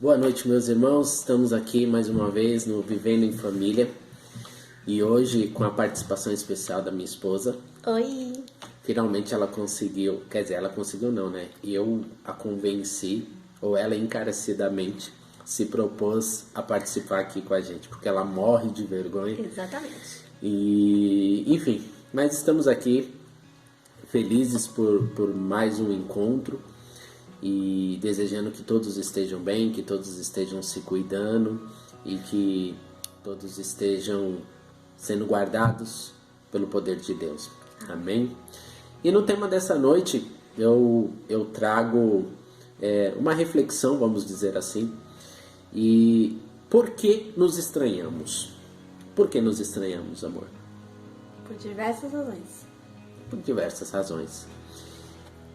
Boa noite, meus irmãos. Estamos aqui mais uma vez no Vivendo em Família e hoje com a participação especial da minha esposa. Oi! Finalmente ela conseguiu, quer dizer, ela conseguiu não, né? Eu a convenci, ou ela encarecidamente se propôs a participar aqui com a gente, porque ela morre de vergonha. Exatamente. E, enfim, mas estamos aqui felizes por mais um encontro e desejando que todos estejam bem, que todos estejam se cuidando e que todos estejam sendo guardados pelo poder de Deus. Amém? E no tema dessa noite eu trago uma reflexão, vamos dizer assim, e por que nos estranhamos? Por que nos estranhamos, amor? Por diversas razões. Por diversas razões.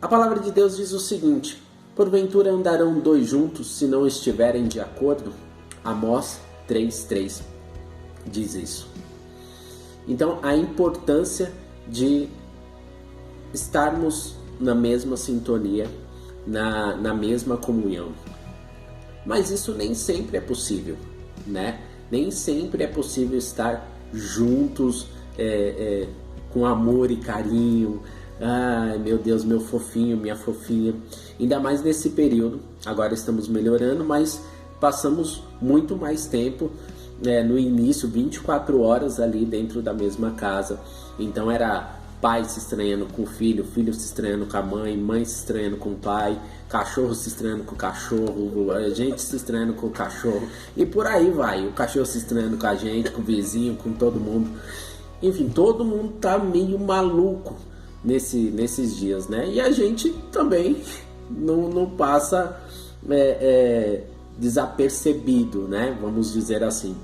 A palavra de Deus diz o seguinte: porventura andarão dois juntos se não estiverem de acordo? Amós 3:3 diz isso. Então, a importância de estarmos na mesma sintonia, na mesma comunhão. Mas isso nem sempre é possível, né? Nem sempre é possível estar juntos com amor e carinho. Ai, meu Deus, meu fofinho, minha fofinha. Ainda mais nesse período. Agora estamos melhorando, mas passamos muito mais tempo no início, 24 horas ali dentro da mesma casa. Então era pai se estranhando com o filho, filho se estranhando com a mãe, mãe se estranhando com o pai, cachorro se estranhando com o cachorro, a gente se estranhando com o cachorro. E por aí vai, o cachorro se estranhando com a gente, com o vizinho, com todo mundo. Enfim, todo mundo tá meio maluco nesses dias, né? E a gente também não passa desapercebido, né? Vamos dizer assim.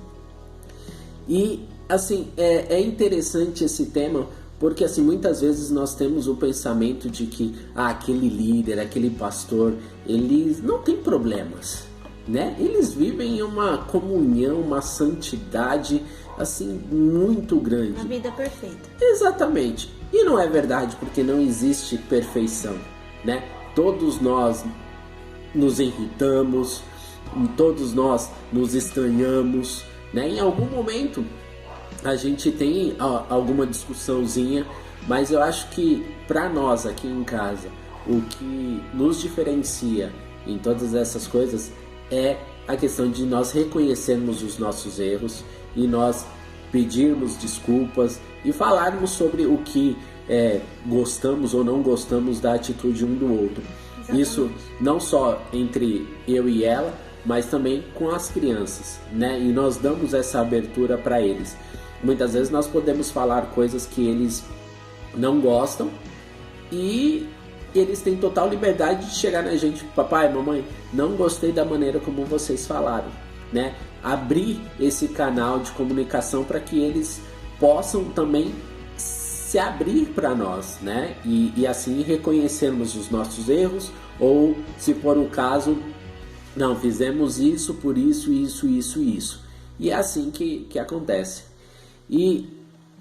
E assim, é interessante esse tema porque assim, muitas vezes nós temos o pensamento de que aquele líder, aquele pastor, eles não têm problemas, né? Eles vivem em uma comunhão, uma santidade assim muito grande. A vida perfeita. Exatamente. E não é verdade, porque não existe perfeição, né? Todos nós nos irritamos, todos nós nos estranhamos, né? Em algum momento a gente tem alguma discussãozinha, mas eu acho que para nós aqui em casa, o que nos diferencia em todas essas coisas é a questão de nós reconhecermos os nossos erros e nós pedirmos desculpas e falarmos sobre o que gostamos ou não gostamos da atitude um do outro. Exatamente. Isso não só entre eu e ela, mas também com as crianças, né? E nós damos essa abertura para eles. Muitas vezes nós podemos falar coisas que eles não gostam e eles têm total liberdade de chegar na gente: papai, mamãe, não gostei da maneira como vocês falaram, né? Abrir esse canal de comunicação para que eles possam também se abrir para nós, né? E assim reconhecermos os nossos erros, ou se for o caso, não, fizemos isso por isso. E é assim que acontece.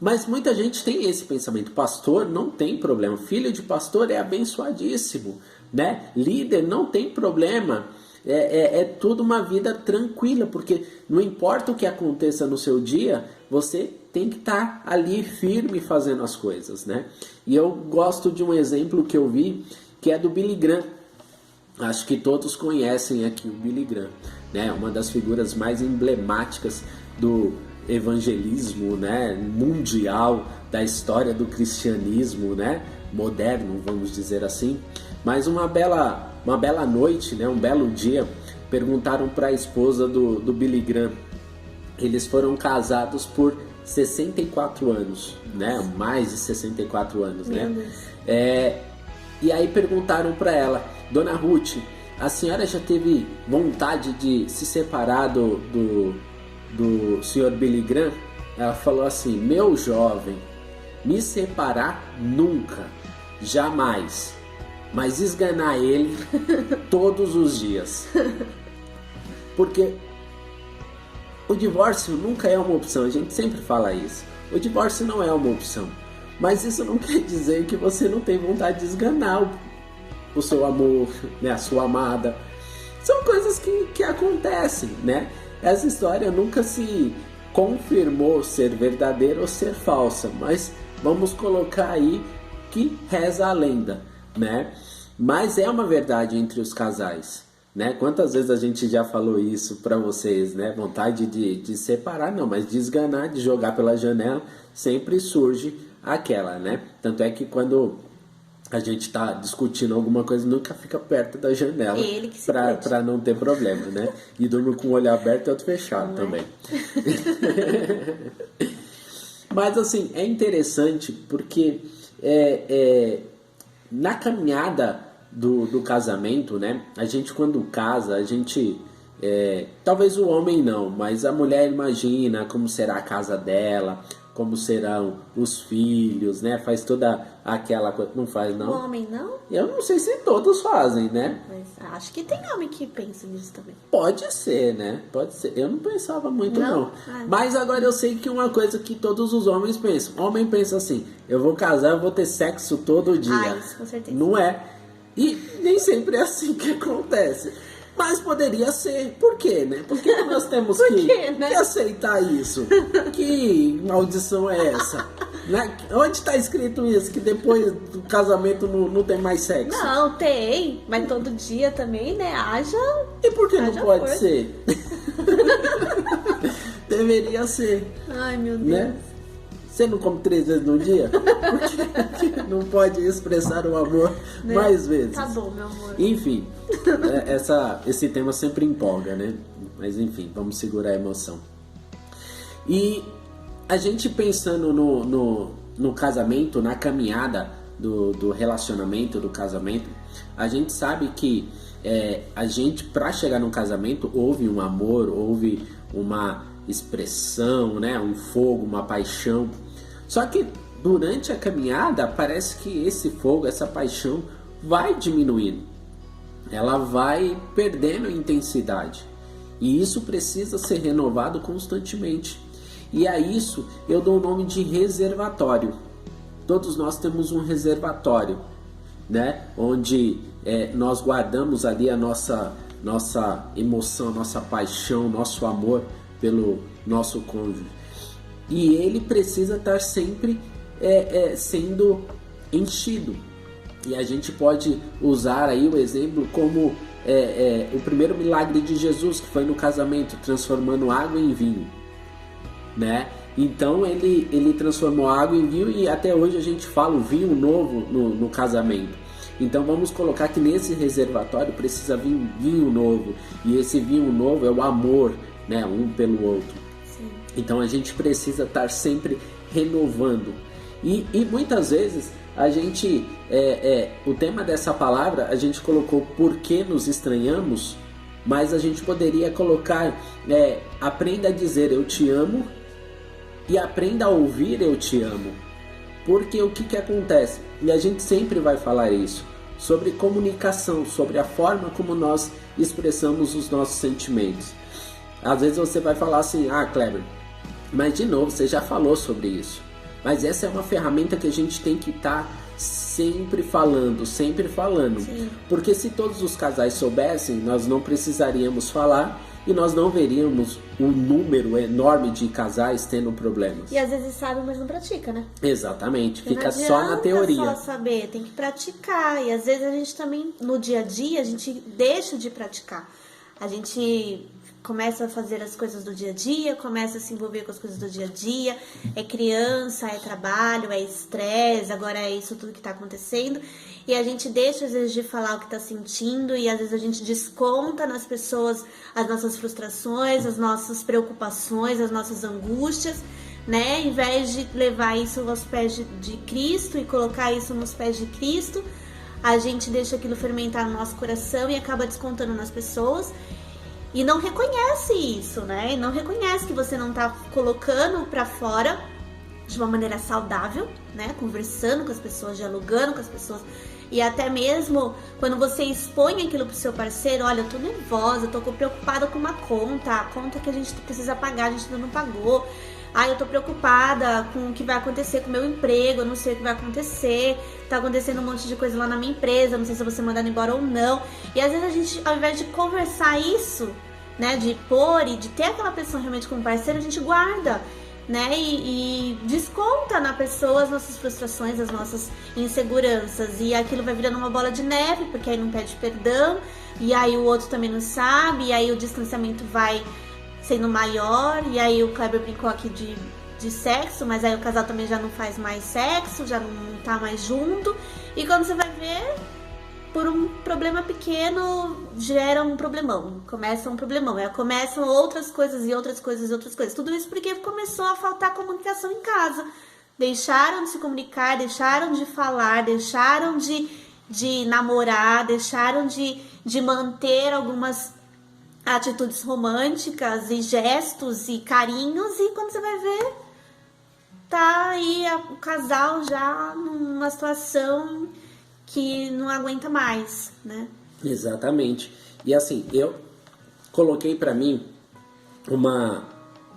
Mas muita gente tem esse pensamento: pastor não tem problema, filho de pastor é abençoadíssimo, né? Líder não tem problema, é tudo uma vida tranquila, porque não importa o que aconteça no seu dia, você tem que estar ali firme fazendo as coisas, né? E eu gosto de um exemplo que eu vi, que é do Billy Graham. Acho que todos conhecem aqui o Billy Graham, né? Uma das figuras mais emblemáticas do evangelismo, né, mundial, da história do cristianismo, né, moderno, vamos dizer assim. Mas uma bela noite, né, um belo dia, perguntaram para a esposa do Billy Graham. Eles foram casados por 64 anos, né, mais de 64 anos, né. E aí perguntaram para ela: Dona Ruth, a senhora já teve vontade de se separar do senhor Billy Graham? Ela falou assim: meu jovem, me separar nunca, jamais, mas esganar ele todos os dias. Porque o divórcio nunca é uma opção, a gente sempre fala isso. O divórcio não é uma opção, mas isso não quer dizer que você não tem vontade de esganar o seu amor, né, a sua amada. São coisas que acontecem, né? Essa história nunca se confirmou ser verdadeira ou ser falsa, mas vamos colocar aí que reza a lenda, né? Mas é uma verdade entre os casais, né? Quantas vezes a gente já falou isso pra vocês, né? Vontade de separar, não, mas de esganar, de jogar pela janela, sempre surge aquela, né? Tanto é que quando a gente tá discutindo alguma coisa, nunca fica perto da janela pra não ter problema, né? E dorme com o olho aberto e outro fechado também. Mas assim, é interessante porque na caminhada do casamento, né? A gente quando casa, a gente... talvez o homem não, mas a mulher imagina como será a casa dela, como serão os filhos, né? Faz toda aquela coisa. Não faz, não? O homem não? Eu não sei se todos fazem, né? Mas acho que tem homem que pensa nisso também. Pode ser, né? Pode ser. Eu não pensava muito, não. Mas agora eu sei que uma coisa que todos os homens pensam. O homem pensa assim, eu vou casar, eu vou ter sexo todo dia. Isso, com certeza. Não é? E nem sempre é assim que acontece. Mas poderia ser. Por quê, né? Por que nós temos que aceitar isso? Que maldição é essa? Né? Onde está escrito isso? Que depois do casamento não tem mais sexo? Não, tem. Mas todo dia também, né? Haja. E por que não pode ser? Deveria ser. Ai, meu Deus. Né? Você não come 3 vezes no dia? Porque não pode expressar o amor mais vezes. Tá bom, meu amor. Enfim, esse tema sempre empolga, né? Mas enfim, vamos segurar a emoção. E a gente pensando no casamento, na caminhada do relacionamento, do casamento, a gente sabe que a gente, para chegar no casamento, houve um amor, houve uma expressão, né? Um fogo, uma paixão. Só que durante a caminhada parece que esse fogo, essa paixão vai diminuindo. Ela vai perdendo intensidade. E isso precisa ser renovado constantemente. E a isso eu dou o nome de reservatório. Todos nós temos um reservatório, né? Onde nós guardamos ali a nossa emoção, nossa paixão, nosso amor pelo nosso cônjuge. E ele precisa estar sempre sendo enchido. E a gente pode usar aí o exemplo como o primeiro milagre de Jesus, que foi no casamento, transformando água em vinho, né? Então ele transformou água em vinho e até hoje a gente fala o vinho novo no casamento. Então vamos colocar que nesse reservatório precisa vir vinho novo. E esse vinho novo é o amor, né? Um pelo outro. Sim. Então a gente precisa estar sempre renovando. E muitas vezes a gente, o tema dessa palavra, a gente colocou por que nos estranhamos, mas a gente poderia colocar, aprenda a dizer eu te amo e aprenda a ouvir eu te amo. Porque o que acontece? E a gente sempre vai falar isso, sobre comunicação, sobre a forma como nós expressamos os nossos sentimentos. Às vezes você vai falar assim, Kleber, mas de novo, você já falou sobre isso. Mas essa é uma ferramenta que a gente tem que estar sempre falando. Sim. Porque se todos os casais soubessem, nós não precisaríamos falar e nós não veríamos o número enorme de casais tendo problemas. E às vezes sabe, mas não pratica, né? Exatamente, Porque fica só na teoria. Não adianta só saber, tem que praticar. E às vezes a gente também, no dia a dia, a gente deixa de praticar. A gente começa a fazer as coisas do dia a dia, começa a se envolver com as coisas do dia a dia, é criança, é trabalho, é estresse, agora é isso tudo que tá acontecendo, e a gente deixa às vezes de falar o que tá sentindo, e às vezes a gente desconta nas pessoas as nossas frustrações, as nossas preocupações, as nossas angústias, né? Em vez de levar isso aos pés de Cristo e colocar isso nos pés de Cristo, a gente deixa aquilo fermentar no nosso coração e acaba descontando nas pessoas. E não reconhece isso, né? E não reconhece que você não tá colocando pra fora de uma maneira saudável, né? Conversando com as pessoas, dialogando com as pessoas. E até mesmo quando você expõe aquilo pro seu parceiro, olha, eu tô nervosa, eu tô preocupada com uma conta, a conta que a gente precisa pagar, a gente ainda não pagou. Eu tô preocupada com o que vai acontecer com o meu emprego, eu não sei o que vai acontecer, tá acontecendo um monte de coisa lá na minha empresa, não sei se eu vou ser mandada embora ou não. E às vezes a gente, ao invés de conversar isso, né, de pôr e de ter aquela pessoa realmente como parceiro, a gente guarda, né, e desconta na pessoa as nossas frustrações, as nossas inseguranças, e aquilo vai virando uma bola de neve, porque aí não pede perdão, e aí o outro também não sabe, e aí o distanciamento vai sendo maior, e aí o Kleber brincou aqui de sexo, mas aí o casal também já não faz mais sexo, já não tá mais junto, e quando você vai ver, por um problema pequeno, gera um problemão, começa um problemão, começam outras coisas e outras coisas e outras coisas, tudo isso porque começou a faltar comunicação em casa, deixaram de se comunicar, deixaram de falar, deixaram de namorar, deixaram de manter algumas atitudes românticas e gestos e carinhos, e quando você vai ver, tá aí o casal já numa situação que não aguenta mais, né? Exatamente. E assim, eu coloquei pra mim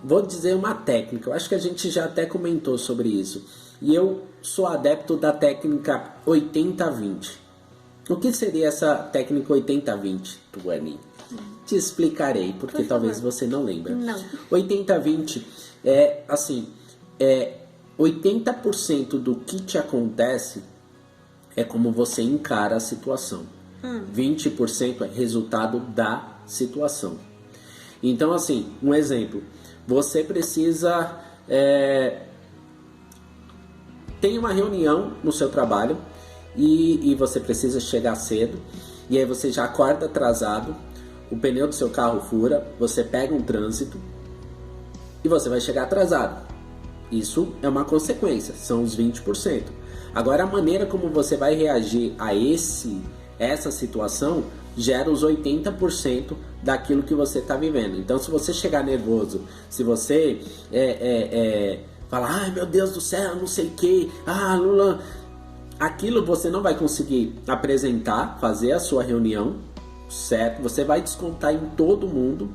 vou dizer uma técnica, eu acho que a gente já até comentou sobre isso, e eu sou adepto da técnica 80-20. O que seria essa técnica 80-20, Tuane? Te explicarei, porque talvez você não lembre. Não. 80-20 é assim, 80% do que te acontece é como você encara a situação. 20% é resultado da situação. Então, assim, um exemplo. Você precisa... tem uma reunião no seu trabalho e você precisa chegar cedo. E aí você já acorda atrasado, o pneu do seu carro fura, você pega um trânsito e você vai chegar atrasado. Isso é uma consequência, são os 20%. Agora, a maneira como você vai reagir a essa situação gera os 80% daquilo que você está vivendo. Então, se você chegar nervoso, se você falar, ai meu Deus do céu, não sei o que, Lula, aquilo você não vai conseguir apresentar, fazer a sua reunião, certo? Você vai descontar em todo mundo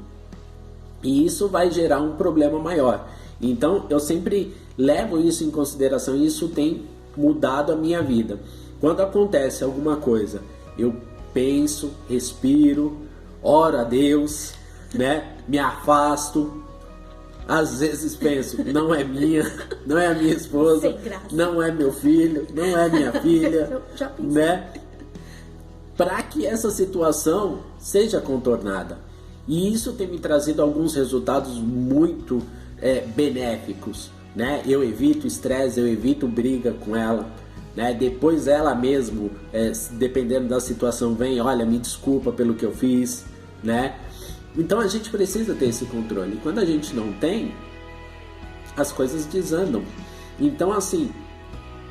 e isso vai gerar um problema maior. Então, eu sempre levo isso em consideração e isso tem mudado a minha vida. Quando acontece alguma coisa, eu penso, respiro, oro a Deus, né? Me afasto. Às vezes penso, não é minha, não é a minha esposa, não é meu filho, não é minha filha, né? Para que essa situação seja contornada. E isso tem me trazido alguns resultados muito benéficos, né? Eu evito estresse, eu evito briga com ela, né? Depois ela mesmo, dependendo da situação, vem, olha, me desculpa pelo que eu fiz, né? Então a gente precisa ter esse controle. Quando a gente não tem, as coisas desandam. Então, assim,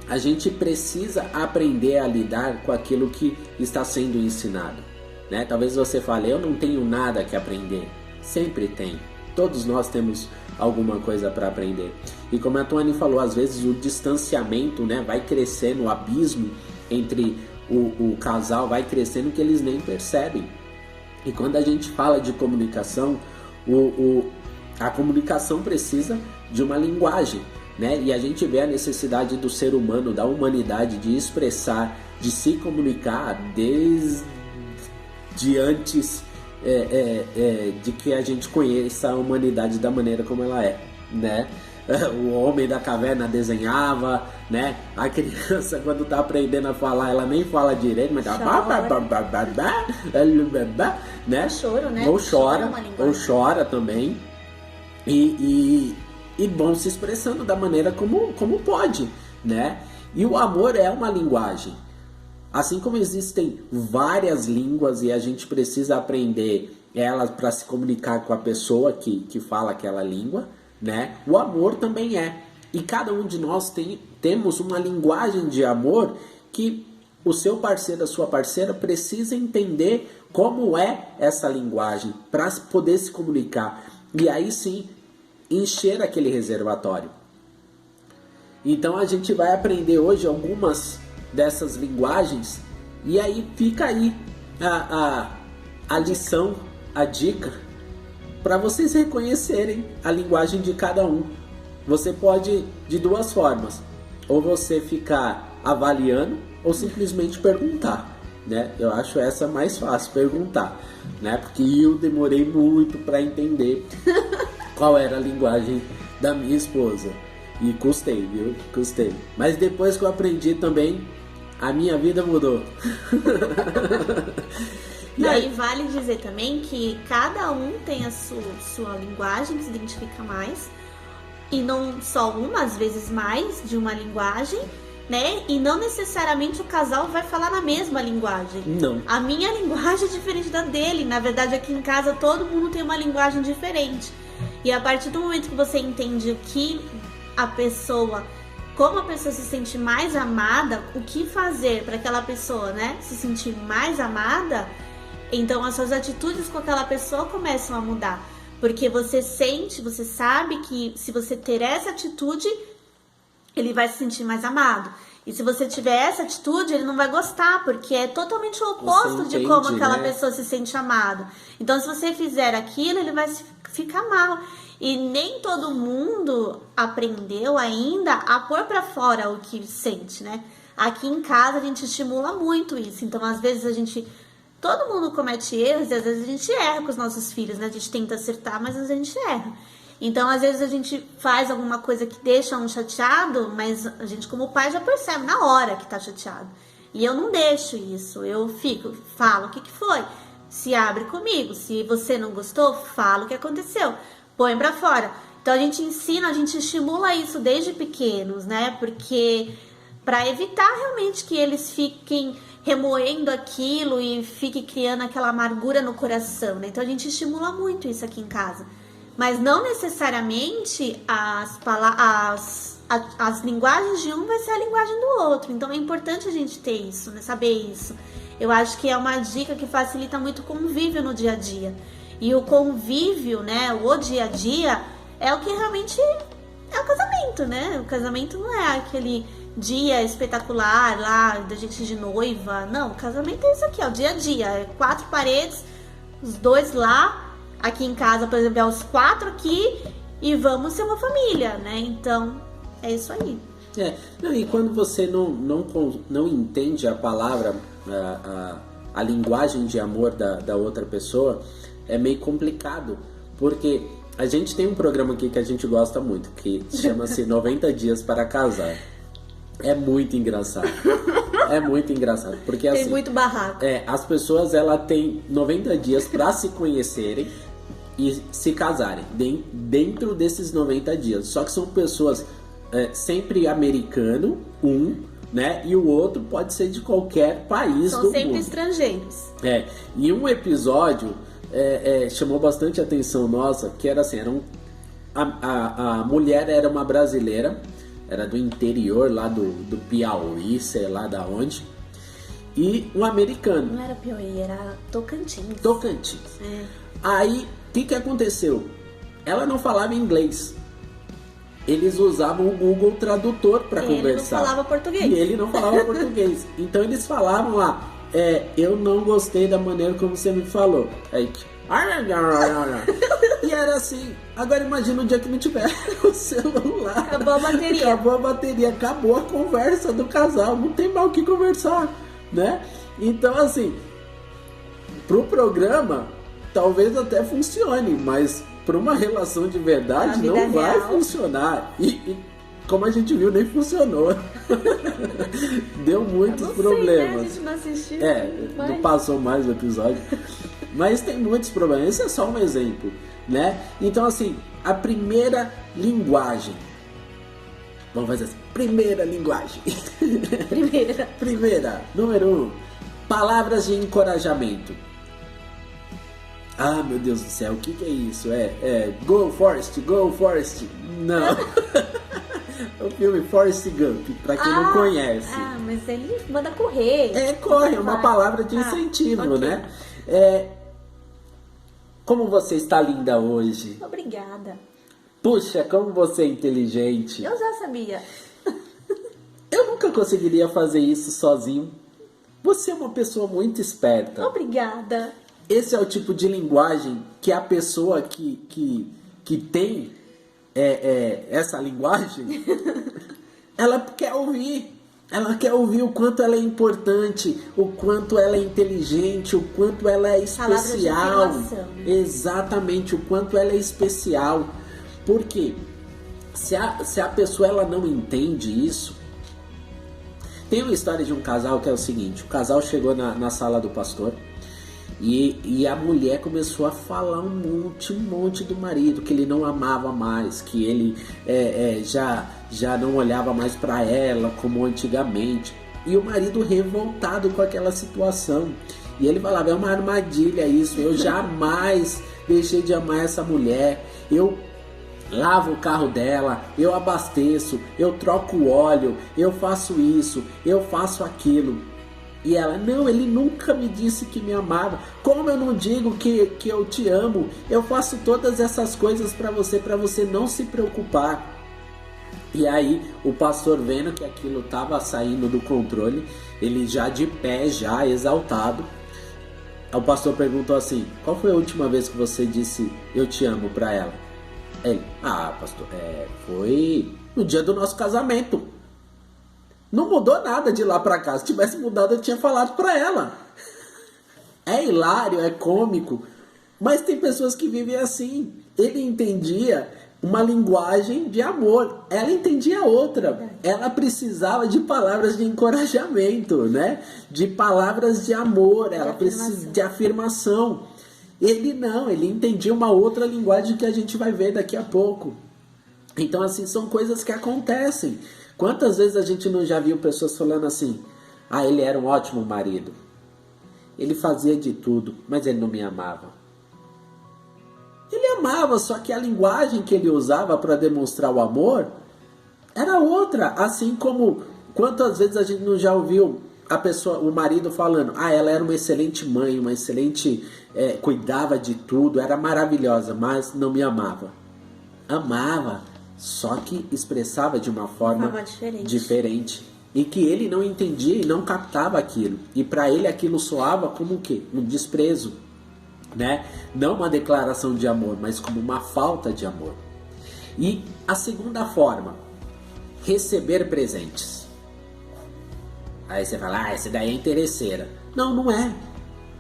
a gente precisa aprender a lidar com aquilo que está sendo ensinado, né? Talvez você fale, eu não tenho nada que aprender. Sempre tem. Todos nós temos alguma coisa para aprender. E como a Tuane falou, às vezes o distanciamento, né, vai crescendo, o abismo entre o casal vai crescendo que eles nem percebem. E quando a gente fala de comunicação, a comunicação precisa de uma linguagem, né? E a gente vê a necessidade do ser humano, da humanidade, de expressar, de se comunicar desde antes de que a gente conheça a humanidade da maneira como ela é, né? O homem da caverna desenhava, né? A criança, quando tá aprendendo a falar, ela nem fala direito, mas ela né? Ou choro, né? Ou chora também. E vão se expressando da maneira como pode, né? E o amor é uma linguagem. Assim como existem várias línguas e a gente precisa aprender elas para se comunicar com a pessoa que fala aquela língua, né? O amor também é. E cada um de nós temos uma linguagem de amor que o seu parceiro, a sua parceira precisa entender como é essa linguagem para poder se comunicar. E aí sim, encher aquele reservatório. Então a gente vai aprender hoje algumas dessas linguagens e aí fica aí a lição, a dica para vocês reconhecerem a linguagem de cada um. Você pode de duas formas, ou você ficar avaliando ou simplesmente perguntar, né? Eu acho essa mais fácil, perguntar, né? Porque eu demorei muito para entender qual era a linguagem da minha esposa. E custei, viu? Custei. Mas depois que eu aprendi também, a minha vida mudou. E vale dizer também que cada um tem a sua linguagem que se identifica mais. E não só uma, às vezes mais de uma linguagem, né? E não necessariamente o casal vai falar na mesma linguagem. Não. A minha linguagem é diferente da dele. Na verdade, aqui em casa todo mundo tem uma linguagem diferente. E a partir do momento que você entende que como a pessoa se sente mais amada, o que fazer para aquela pessoa, né, se sentir mais amada, então as suas atitudes com aquela pessoa começam a mudar. Porque você sabe que se você ter essa atitude, ele vai se sentir mais amado. E se você tiver essa atitude, ele não vai gostar, porque é totalmente o oposto de como aquela pessoa se sente amado. Então, se você fizer aquilo, ele vai ficar mal. E nem todo mundo aprendeu ainda a pôr pra fora o que sente, né? Aqui em casa a gente estimula muito isso. Então, às vezes todo mundo comete erros e às vezes a gente erra com os nossos filhos, né? A gente tenta acertar, mas às vezes a gente erra. Então, às vezes a gente faz alguma coisa que deixa um chateado, mas a gente como pai já percebe na hora que tá chateado. E eu não deixo isso, eu falo o que foi. Se abre comigo, se você não gostou, fala o que aconteceu. Põe pra fora. Então a gente ensina, a gente estimula isso desde pequenos, né? Porque para evitar realmente que eles fiquem remoendo aquilo e fiquem criando aquela amargura no coração, né? Então a gente estimula muito isso aqui em casa. Mas não necessariamente as linguagens de um vai ser a linguagem do outro. Então é importante a gente ter isso, né? Saber isso. Eu acho que é uma dica que facilita muito o convívio no dia a dia. E o convívio, né, o dia a dia, é o que realmente é o casamento, né? O casamento não é aquele dia espetacular lá da gente de noiva. Não, o casamento é isso aqui, é o dia a dia. É 4 paredes, os 2 lá, aqui em casa, por exemplo, é os 4 aqui e vamos ser uma família, né? Então, é isso aí. E quando você não entende a palavra, a linguagem de amor da outra pessoa, é meio complicado, porque a gente tem um programa aqui que a gente gosta muito, que chama-se 90 Dias para Casar. É muito engraçado. É muito engraçado, porque tem assim, muito barraco. As pessoas têm 90 dias para se conhecerem e se casarem dentro desses 90 dias. Só que são pessoas sempre americano, né? E o outro pode ser de qualquer país do mundo. São sempre estrangeiros. E um episódio chamou bastante atenção nossa, que era assim, a mulher era uma brasileira, era do interior lá do Piauí, sei lá da onde, e um americano. Não era Piauí, era Tocantins. Tocantins. É. Aí, o que aconteceu? Ela não falava inglês. Eles usavam o Google Tradutor para conversar. Ele não falava português. E ele não falava português. Então eles falavam lá, eu não gostei da maneira como você me falou. Aí, e era assim. Agora imagina o dia que não tiver o celular. Acabou a bateria. Acabou a bateria, acabou a conversa do casal. Não tem mais o que conversar, né? Então assim, pro programa talvez até funcione, mas para uma relação de verdade não vai funcionar. E como a gente viu, nem funcionou. Deu muitos problemas. Né? A gente não assistiu. Não passou mais o episódio. Mas tem muitos problemas. Esse é só um exemplo, né? Então, assim, a primeira linguagem. Vamos fazer assim. Primeira linguagem. Primeira. Número 1. Palavras de encorajamento. Ah, meu Deus do céu, o que é isso? Go Forrest, Go Forrest. Não. O filme Forrest Gump, pra quem não conhece. Ah, mas ele manda correr. Corre, é uma palavra de incentivo, okay, né? Como você está linda hoje. Obrigada. Puxa, como você é inteligente. Eu já sabia. nunca conseguiria fazer isso sozinho. Você é uma pessoa muito esperta. Obrigada. Esse é o tipo de linguagem que a pessoa que tem essa linguagem, ela quer ouvir. Ela quer ouvir o quanto ela é importante, o quanto ela é inteligente, o quanto ela é especial. Exatamente, o quanto ela é especial. Porque se a pessoa ela não entende isso... Tem uma história de um casal que é o seguinte: o casal chegou na sala do pastor e a mulher começou a falar um monte do marido, que ele não amava mais, que ele já não olhava mais para ela como antigamente. E o marido revoltado com aquela situação. E ele falava, é uma armadilha isso, eu jamais deixei de amar essa mulher, eu lavo o carro dela, eu abasteço, eu troco o óleo, eu faço isso, eu faço aquilo. E ela, não, ele nunca me disse que me amava. Como eu não digo que eu te amo? Eu faço todas essas coisas para você não se preocupar. E aí o pastor, vendo que aquilo estava saindo do controle, ele já de pé, já exaltado, o pastor perguntou assim, qual foi a última vez que você disse eu te amo para ela? Ele, pastor, foi no dia do nosso casamento. Não mudou nada de lá pra cá. Se tivesse mudado, eu tinha falado pra ela. É hilário, é cômico, mas tem pessoas que vivem assim. Ele entendia uma linguagem de amor, ela entendia outra. Ela precisava de palavras de encorajamento, né? De palavras de amor, ela precisa de afirmação. Ele não, ele entendia uma outra linguagem que a gente vai ver daqui a pouco. Então, assim, são coisas que acontecem. Quantas vezes a gente não já viu pessoas falando assim, ele era um ótimo marido, ele fazia de tudo, mas ele não me amava. Ele amava, só que a linguagem que ele usava para demonstrar o amor era outra. Assim como, quantas vezes a gente não já ouviu o marido falando, ela era uma excelente mãe, uma excelente, cuidava de tudo, era maravilhosa, mas não me amava. Amava, só que expressava de uma forma diferente. E que ele não entendia e não captava aquilo. E para ele aquilo soava como o quê? Um desprezo, né? Não uma declaração de amor, mas como uma falta de amor. E a segunda forma, receber presentes. Aí você fala, essa daí é interesseira. Não, não é.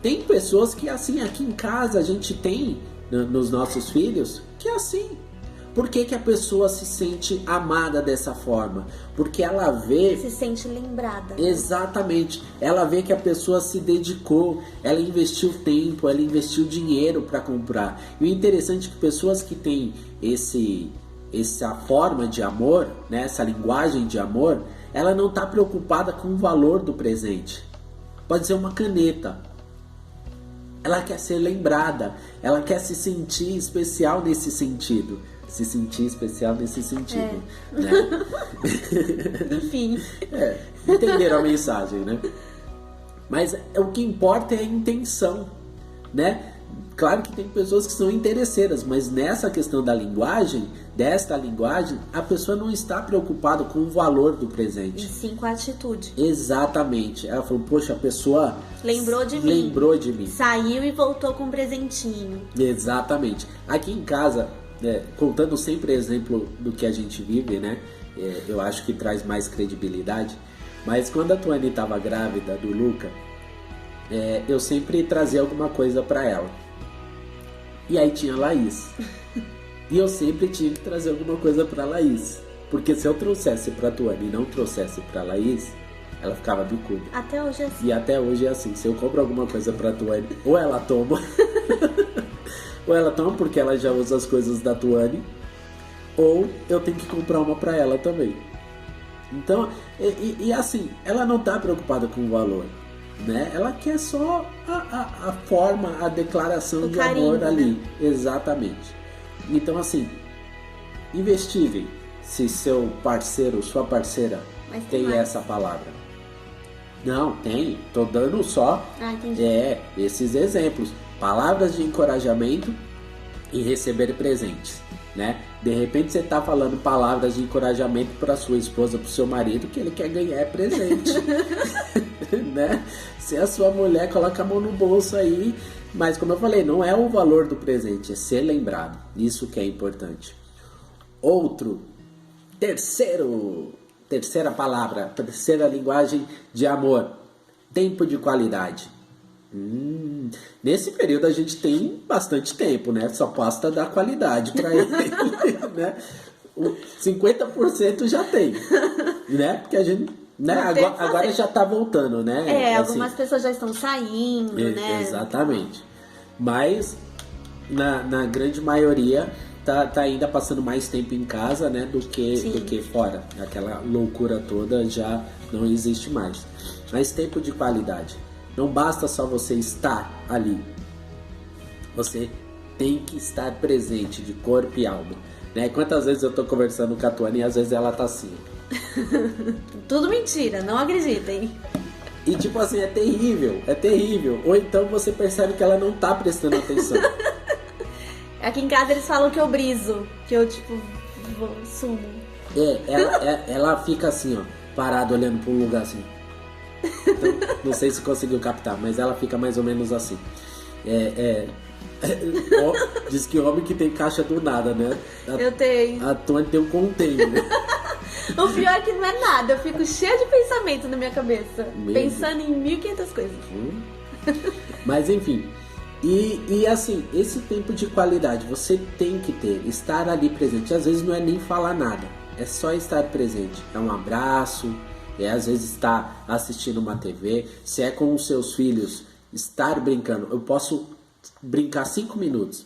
Tem pessoas que assim, aqui em casa a gente tem, nos nossos filhos, que é assim. Por que a pessoa se sente amada dessa forma? Porque ela vê... Se sente lembrada. Exatamente. Ela vê que a pessoa se dedicou, ela investiu tempo, ela investiu dinheiro para comprar. E o interessante é que pessoas que têm essa forma de amor, né, essa linguagem de amor, ela não está preocupada com o valor do presente. Pode ser uma caneta. Ela quer ser lembrada, ela quer se sentir especial nesse sentido. Se sentir especial nesse sentido, né? Enfim. Entenderam a mensagem, né? Mas o que importa é a intenção, né? Claro que tem pessoas que são interesseiras, mas nessa questão da linguagem, desta linguagem, a pessoa não está preocupada com o valor do presente. E sim com a atitude. Exatamente. Ela falou, poxa, a pessoa lembrou de mim. Saiu e voltou com um presentinho. Exatamente. Aqui em casa, contando sempre exemplo do que a gente vive, né? Eu acho que traz mais credibilidade. Mas quando a Tuane estava grávida do Luca, eu sempre trazia alguma coisa para ela. E aí tinha a Laís. E eu sempre tive que trazer alguma coisa para Laís. Porque se eu trouxesse para Tuane e não trouxesse para Laís, ela ficava bicuda. Até hoje é assim. E até hoje é assim. Se eu compro alguma coisa para Tuane, ou ela toma, ou ela toma porque ela já usa as coisas da Tuane, ou eu tenho que comprar uma para ela também. Então, e assim, ela não tá preocupada com o valor, né? Ela quer só a forma, a declaração de carinho, amor ali, né? Exatamente. Então, assim, investiguem se seu parceiro, sua parceira tem essa palavra. Não, tem. Tô dando só esses exemplos. Palavras de encorajamento e receber presentes. né? De repente você tá falando palavras de encorajamento para sua esposa, para o seu marido, que ele quer ganhar presente, né? Se a sua mulher coloca a mão no bolso aí, mas como eu falei, não é o valor do presente, é ser lembrado. Isso que é importante. Terceira palavra, terceira linguagem de amor, tempo de qualidade. Nesse período a gente tem bastante tempo, né? Só basta dar qualidade para ele, né? O 50% já tem, né? Porque a gente, né? Agora já tá voltando, né? Algumas pessoas já estão saindo, né? Exatamente. Mas na grande maioria tá ainda passando mais tempo em casa, né? Do que fora. Aquela loucura toda já não existe mais. Mas tempo de qualidade. Não basta só você estar ali. Você tem que estar presente de corpo e alma, né? Quantas vezes eu tô conversando com a Tuane e às vezes ela tá assim. Tudo mentira, não acreditem. E tipo assim, é terrível. Ou então você percebe que ela não tá prestando atenção. Aqui em casa eles falam que eu briso, que eu sumo. Ela fica assim, ó, parada olhando pra um lugar assim. Então, não sei se conseguiu captar, mas ela fica mais ou menos assim. Diz que homem que tem caixa do nada, né? Eu tenho. A Tony tem um container. O pior é que não é nada, eu fico cheia de pensamento na minha cabeça. Pensando em 1500 coisas. Mas enfim. E assim, esse tempo de qualidade você tem que ter, estar ali presente. Às vezes não é nem falar nada, é só estar presente. É um abraço. Às vezes estar assistindo uma TV, se é com os seus filhos, estar brincando. Eu posso brincar 5 minutos,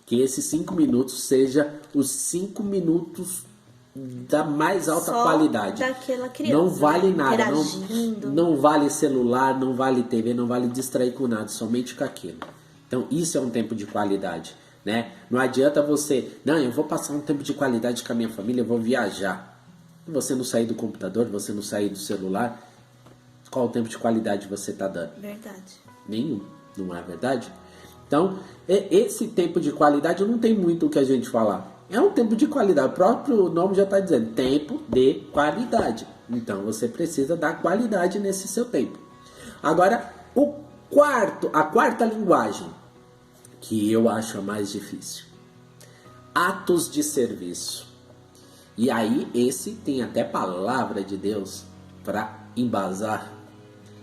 que esses 5 minutos seja os 5 minutos da mais alta qualidade. Daquela criança, não vale nada, não vale celular, não vale TV, não vale distrair com nada, somente com aquilo. Então isso é um tempo de qualidade, né? Não adianta você, eu vou passar um tempo de qualidade com a minha família, eu vou viajar. Você não sair do computador, você não sair do celular, qual o tempo de qualidade você está dando? Verdade. Nenhum, não é verdade? Então, esse tempo de qualidade não tem muito o que a gente falar. É um tempo de qualidade, o próprio nome já está dizendo, tempo de qualidade. Então, você precisa dar qualidade nesse seu tempo. Agora, a quarta linguagem, que eu acho a mais difícil. Atos de serviço. E aí, esse tem até palavra de Deus para embasar.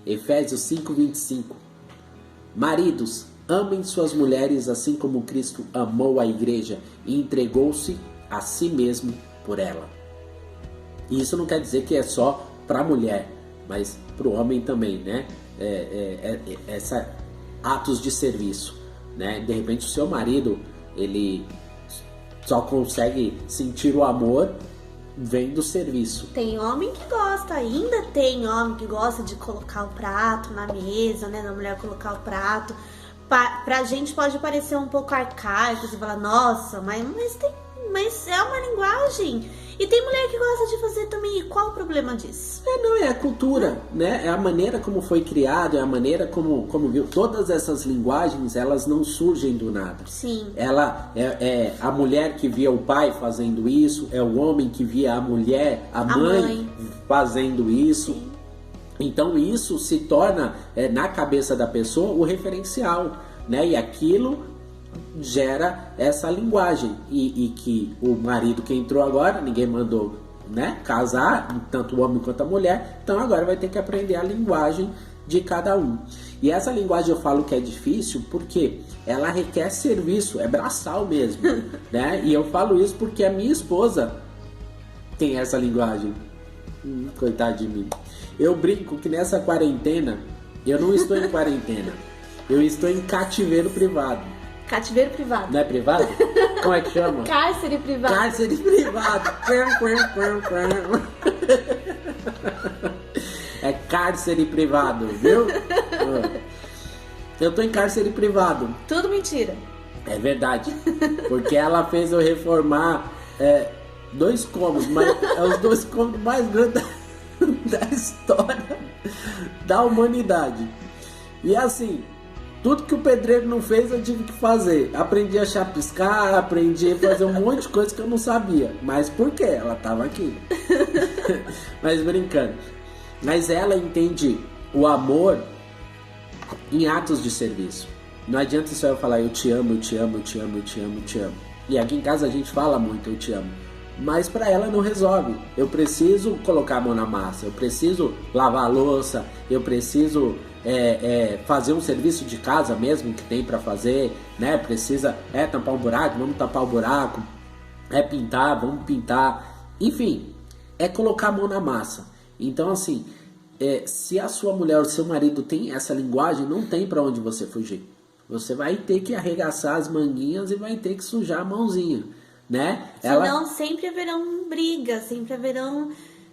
Efésios 5:25. Maridos, amem suas mulheres assim como Cristo amou a igreja e entregou-se a si mesmo por ela. E isso não quer dizer que é só para a mulher, mas para o homem também, né? Atos de serviço, né? De repente o seu marido, ele só consegue sentir o amor vem do serviço. Tem homem que gosta, ainda tem homem que gosta de colocar o prato na mesa, né? Da mulher colocar o prato. Pra gente pode parecer um pouco arcaico, você fala, nossa, mas é uma linguagem. E tem mulher que gosta de fazer também, e qual o problema disso? É a cultura, né? É a maneira como foi criado, é a maneira como viu. Todas essas linguagens, elas não surgem do nada. Sim. Ela é a mulher que via o pai fazendo isso, é o homem que via a mulher, a mãe fazendo isso. Sim. Então isso se torna, na cabeça da pessoa, o referencial, né? E aquilo gera essa linguagem. E que o marido que entrou agora, ninguém mandou, né, casar, tanto o homem quanto a mulher, então agora vai ter que aprender a linguagem de cada um. E essa linguagem eu falo que é difícil porque ela requer serviço, é braçal mesmo, né? E eu falo isso porque a minha esposa tem essa linguagem. Coitado de mim. Eu brinco que nessa quarentena, eu não estou em quarentena, eu estou em cativeiro privado. Cativeiro privado. Não é privado? Como é que chama? Cárcere privado. Cárcere privado. É cárcere privado, viu? Eu tô em cárcere privado. Tudo mentira. É verdade. Porque ela fez eu reformar 2 cômodos, mas é os 2 cômodos mais grandes da história da humanidade. E assim, Tudo que o pedreiro não fez, eu tive que fazer. Aprendi a chapiscar, aprendi a fazer um monte de coisa que eu não sabia. Mas por quê? Ela tava aqui. Mas brincando. Mas ela entende o amor em atos de serviço. Não adianta só eu falar eu te amo, eu te amo, eu te amo, eu te amo, eu te amo. E aqui em casa a gente fala muito eu te amo. Mas para ela não resolve. Eu preciso colocar a mão na massa, eu preciso lavar a louça, eu preciso fazer um serviço de casa mesmo que tem para fazer, né? Precisa tampar um buraco, vamos tampar o buraco, pintar, vamos pintar. Enfim, é colocar a mão na massa. Então assim, se a sua mulher ou seu marido tem essa linguagem, não tem para onde você fugir. Você vai ter que arregaçar as manguinhas e vai ter que sujar a mãozinha, né? Senão sempre haverão brigas, sempre haverão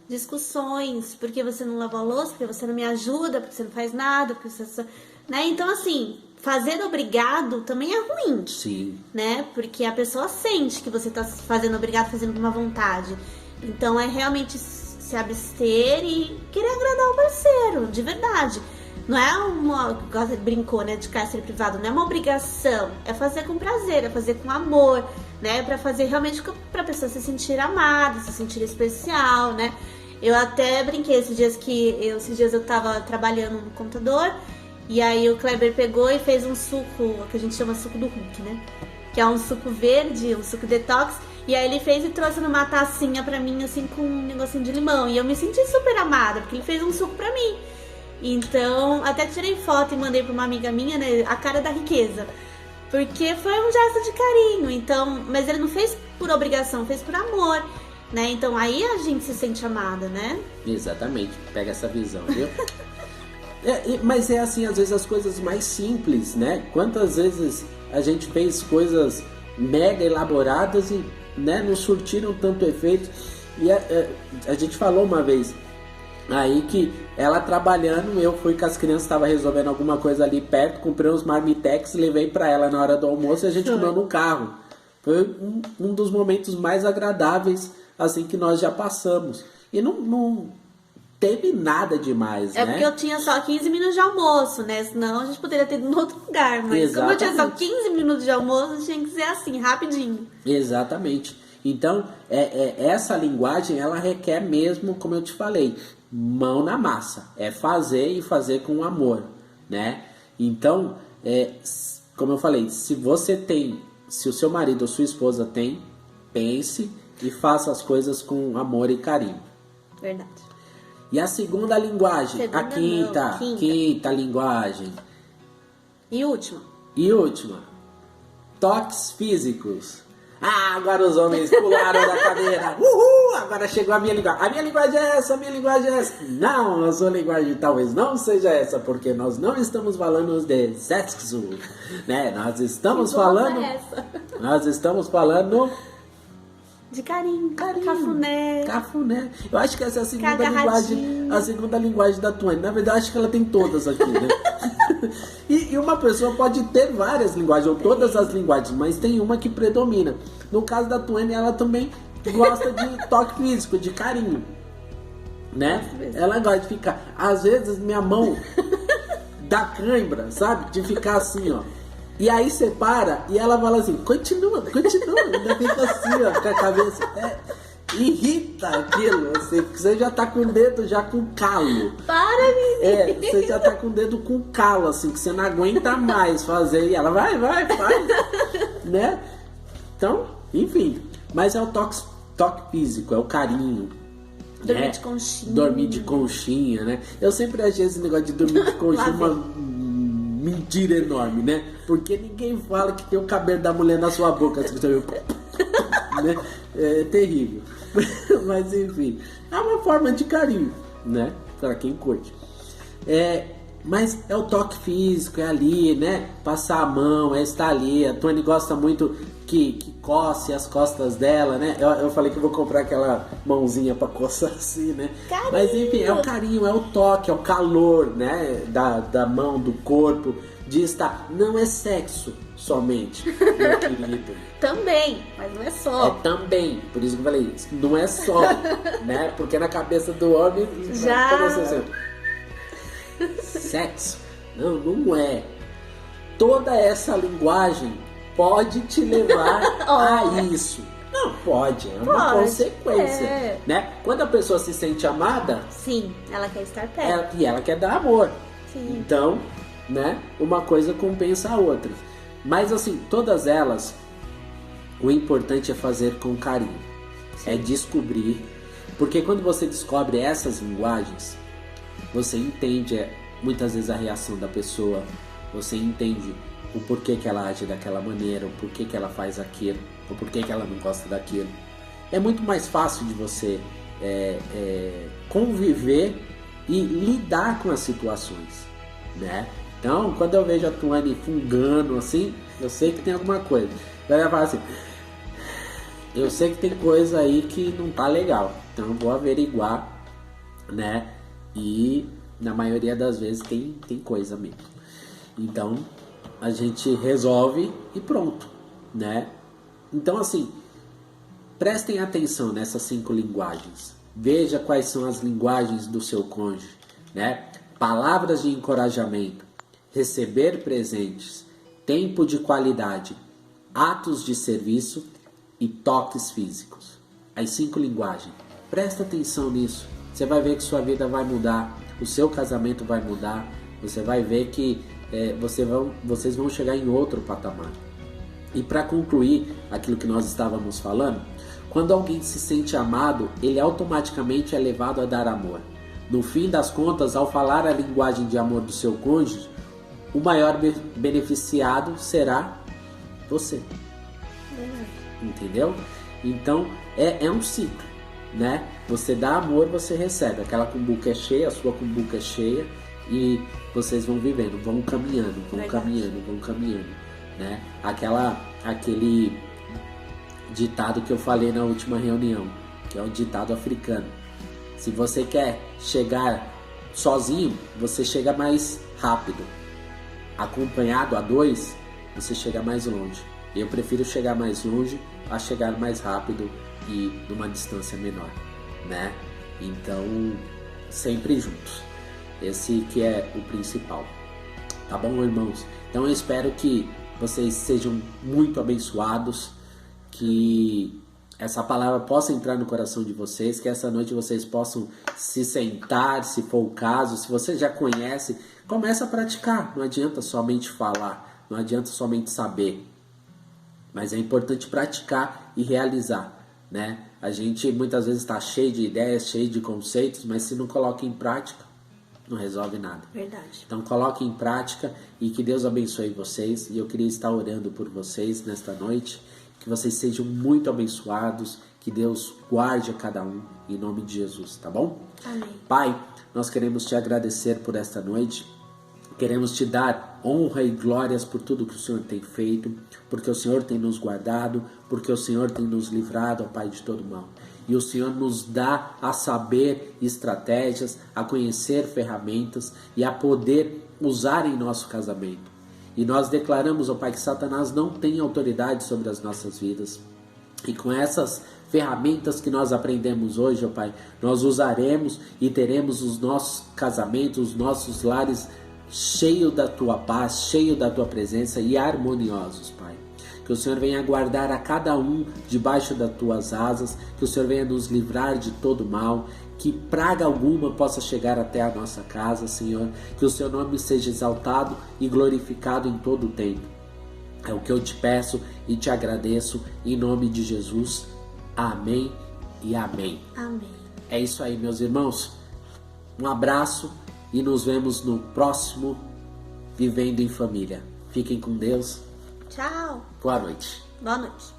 discussões, porque você não lava a louça, porque você não me ajuda, porque você não faz nada, porque você... né? Então, assim, fazer obrigado também é ruim. Sim. Né? Porque a pessoa sente que você tá fazendo obrigado, fazendo com uma vontade. Então, é realmente se abster e querer agradar o parceiro, de verdade. Não é uma... Você brincou, né? De cárcere privado. Não é uma obrigação. É fazer com prazer, é fazer com amor, né? Pra fazer realmente pra pessoa se sentir amada, se sentir especial, né? Eu até brinquei esses dias eu tava trabalhando no computador e aí o Kleber pegou e fez um suco, que a gente chama suco do Hulk, né? Que é um suco verde, um suco detox. E aí ele fez e trouxe numa tacinha pra mim, assim, com um negocinho de limão. E eu me senti super amada, porque ele fez um suco pra mim. Então, até tirei foto e mandei pra uma amiga minha, né? A cara da riqueza. Porque foi um gesto de carinho. Então, mas ele não fez por obrigação, fez por amor. Né? Então aí a gente se sente amada, né? Exatamente, pega essa visão, viu? Mas é assim, às vezes as coisas mais simples, né? Quantas vezes a gente fez coisas mega elaboradas e, né, não surtiram tanto efeito. E a gente falou uma vez aí que ela trabalhando, eu fui com as crianças, estava resolvendo alguma coisa ali perto, comprei uns marmitex, levei para ela na hora do almoço e a gente comeu no carro. Foi um dos momentos mais agradáveis assim que nós já passamos. E não teve nada demais, né? Porque eu tinha só 15 minutos de almoço, né? Senão a gente poderia ter ido em outro lugar. Mas Exatamente. como eu tinha só 15 minutos de almoço, tinha que ser assim, rapidinho. Exatamente. Então, essa linguagem, ela requer mesmo, como eu te falei, mão na massa. É fazer e fazer com amor, né? Então, como eu falei, se o seu marido ou sua esposa tem, pense e faça as coisas com amor e carinho. Verdade. E a segunda linguagem, a quinta linguagem. E última, toques físicos. Agora os homens pularam da cadeira. Uhul! Agora chegou a minha linguagem. A minha linguagem é essa, a minha linguagem é essa. Não, a sua linguagem talvez não seja essa, porque nós não estamos falando de sexo, né? Nós estamos falando de carinho. Cafuné. Eu acho que essa é a segunda linguagem da Tuane. Na verdade, acho que ela tem todas aqui, né? e uma pessoa pode ter várias linguagens, ou todas as linguagens, mas tem uma que predomina. No caso da Tuane, ela também gosta de toque físico, de carinho, né? Ela gosta de ficar. Às vezes, minha mão dá cãibra, sabe? De ficar assim, ó. E aí você para e ela fala assim, continua, ainda fica assim, ó, com a cabeça. Irrita aquilo, assim, porque você já tá com o dedo já com calo. Para, menina! Você já tá com o dedo com calo, assim, que você não aguenta mais fazer. E ela vai, faz, né? Então, enfim. Mas é o toque físico, é o carinho. Dormir de conchinha. Dormir de conchinha, né? Eu sempre achei esse negócio de dormir de conchinha uma mentira enorme, né? Porque ninguém fala que tem o cabelo da mulher na sua boca, assim, né? É terrível. Mas enfim, é uma forma de carinho, né? Pra quem curte. Mas é o toque físico, é ali, né? Passar a mão, estar ali. A Tony gosta muito que coce as costas dela, né? Eu falei que eu vou comprar aquela mãozinha pra coçar assim, né? Carinho. Mas enfim, é o carinho, é o toque, é o calor, né? Da mão, do corpo, de estar. Não é sexo somente, meu querido. Também, mas não é só. Também, por isso que eu falei, não é só, né? Porque na cabeça do homem já assim, sexo? Não é. toda essa linguagem pode te levar a isso. Não, pode, é uma consequência, né? Quando a pessoa se sente amada... Sim, ela quer estar perto. E ela quer dar amor. Sim. Então, né, uma coisa compensa a outra. Mas assim, todas elas, o importante é fazer com carinho. Sim. É descobrir. Porque quando você descobre essas linguagens, você entende muitas vezes a reação da pessoa, você entende o porquê que ela age daquela maneira, o porquê que ela faz aquilo, o porquê que ela não gosta daquilo. É muito mais fácil de você conviver e lidar com as situações, né? Então, quando eu vejo a Tuane fungando assim, eu sei que tem alguma coisa. Ela fala assim, eu sei que tem coisa aí que não tá legal, então eu vou averiguar, né? E na maioria das vezes tem coisa mesmo. Então, a gente resolve e pronto, né? Então, assim, prestem atenção nessas 5 linguagens. Veja quais são as linguagens do seu cônjuge, né? Palavras de encorajamento, receber presentes, tempo de qualidade, atos de serviço e toques físicos. As 5 linguagens. Presta atenção nisso. Você vai ver que sua vida vai mudar, o seu casamento vai mudar, você vai ver que vocês vão chegar em outro patamar. E para concluir aquilo que nós estávamos falando, quando alguém se sente amado, ele automaticamente é levado a dar amor. No fim das contas, ao falar a linguagem de amor do seu cônjuge, o maior beneficiado será você. Entendeu? Então, é um ciclo, né? Você dá amor, você recebe. Aquela cumbuca é cheia, a sua cumbuca é cheia, e vocês vão vivendo, vão caminhando, né? Aquele ditado que eu falei na última reunião, que é um ditado africano. Se você quer chegar sozinho, você chega mais rápido. Acompanhado a 2, você chega mais longe. Eu prefiro chegar mais longe a chegar mais rápido e numa distância menor, né? Então, sempre juntos. Esse que é o principal. Tá bom, irmãos? Então eu espero que vocês sejam muito abençoados, que essa palavra possa entrar no coração de vocês, que essa noite vocês possam se sentar, se for o caso. Se você já conhece, começa a praticar. Não adianta somente falar, não adianta somente saber, mas é importante praticar e realizar, né? A gente muitas vezes está cheio de ideias, cheio de conceitos, mas se não coloca em prática, não resolve nada. Verdade. Então coloque em prática e que Deus abençoe vocês. E eu queria estar orando por vocês nesta noite, que vocês sejam muito abençoados, que Deus guarde a cada um, em nome de Jesus, tá bom? Amém. Pai, nós queremos te agradecer por esta noite, queremos te dar honra e glórias por tudo que o Senhor tem feito, porque o Senhor tem nos guardado, porque o Senhor tem nos livrado, ó Pai, de todo mal. E o Senhor nos dá a saber estratégias, a conhecer ferramentas e a poder usar em nosso casamento. E nós declaramos, ó Pai, que Satanás não tem autoridade sobre as nossas vidas. E com essas ferramentas que nós aprendemos hoje, ó Pai, nós usaremos e teremos os nossos casamentos, os nossos lares cheios da Tua paz, cheios da Tua presença e harmoniosos, Pai. Que o Senhor venha guardar a cada um debaixo das Tuas asas, que o Senhor venha nos livrar de todo mal, que praga alguma possa chegar até a nossa casa, Senhor, que o Seu nome seja exaltado e glorificado em todo o tempo. É o que eu te peço e te agradeço, em nome de Jesus. Amém e amém. Amém. É isso aí, meus irmãos. Um abraço e nos vemos no próximo Vivendo em Família. Fiquem com Deus. Tchau. Boa noite. Boa noite.